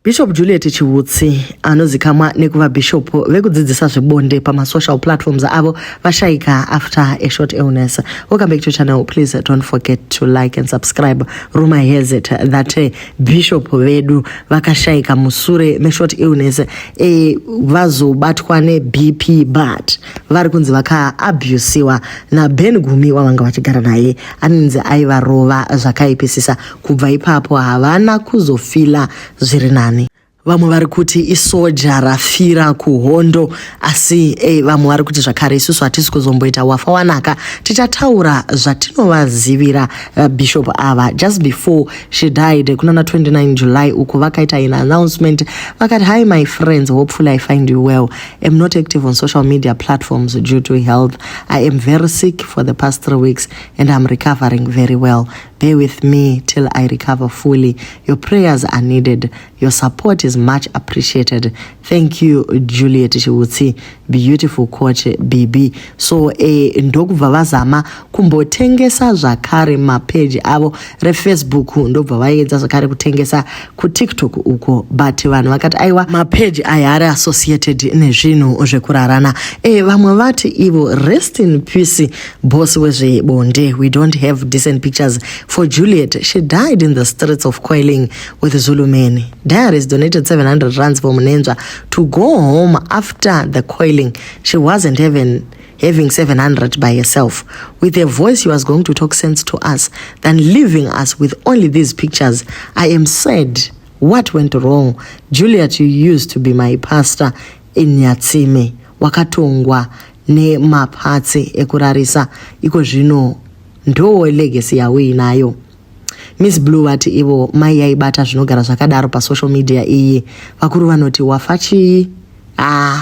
Bishop Juliet Chiwutsi anozikamwa nekuva bishop vekudzidzisa zvebonde social platforms avo vashaika after a short illness. Welcome back to the channel. Please don't forget to like and subscribe. Rumor has it that Bishop vedu vakashaika musure me short illness vazobatwa ne BP but vari kunzi vakaabhusiwa na Ben Gumi wavanga vachigara naye aninzi aivarova zvakaipisisa. Kubva ipapo havana kuzofila zviri nani. Vamwe vari kuti isoja rafira kuhondo asi vamwe vari kuti zvakare isusu hatisi kuzomboita wafa wanaka tichataura zvatinovazivira bishop ava. Just before she died kuna 29 July uku vakaita an announcement vakati, hi my friends, hopefully I find you well. I'm not active on social media platforms due to health. I am very sick for the past 3 weeks and I'm recovering very well. Bear with me till I recover fully. Your prayers are needed. Your support is much appreciated. Thank you, Juliet Chiwutsi, beautiful coach BB. So ndokubva vazama kumbotengesa zvakare mapage avo reFacebook, ndobva vaedza zvakare kutengesa kuTikTok uko, but vanhu vakati aiwa mapage aya ari associated nezvinhu zvekurarana. Vamwe vati ivo rest in peace boss wezvebonde. We don't have decent pictures for Juliet. She died in the streets of Coiling with Zulu men. Diaries donated 700 rands for Munenza to go home after the coiling. She wasn't even having 700 by herself. With her voice, she was going to talk sense to us, than leaving us with only these pictures. I am sad. What went wrong? Juliet, you used to be my pastor in Nyatsime. Wakatongwa ne mapatsi ekurarisa. Iko zvino ndo legacy yawe inayo. Miss Blue vati ivo mai yaibata zvinogara zvakadaro pa social media iyi. Vakuru vanoti wafachi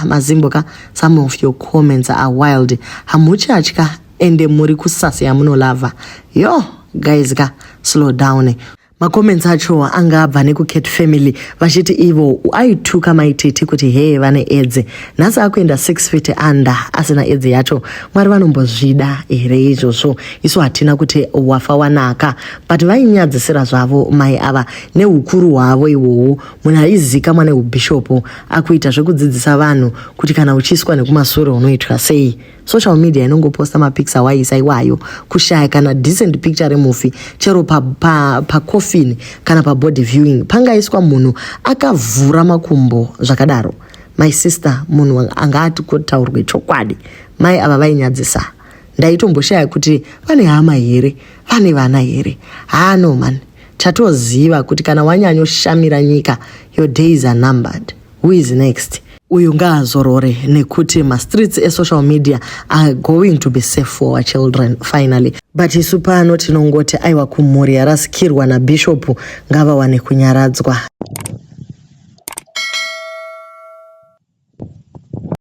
mazimboka. Some of your comments are wild. Hamuchatya ende muri kusasa yamunolava. Yo guys slow down. Makomenzi acho anga abva nekuCat Family vachiti ivo aituka maititi kuti hey vane edze nhasi akuenda 6 feet under asina edze yacho. Mwari vanombozvida here izvozvo. Isu hatina kuti wafa wanaka but vainyadzisira zvavo mai ava neukuru hwavo iwowo. Munhu aizika mwane ubishopu akuita zvekudzidzisa vanhu kuti kana uchiswa nekumashure unoitwa sei. Social media inongoposta mapics awaisa iwayo kushaya kana decent picture removie chero pa coffin kana pa body viewing pangaiswa munhu akavhura makumbo zvakadaro. My sister, munhu angati kutaurwe chokwadi mai ava vainyadzisa. Ndaitomboshaya kuti vane hama here, vane vana here. No man, chatoziva kuti kana wanyanyoshamira nyika your days are numbered. Who is next? Uyu ngaazorore nekuti ma-streets social media are going to be safe for our children finally. But isu pano tinongoti aiwa kumhuri yarasikirwa na bishop ngava wane kunyaradzwa.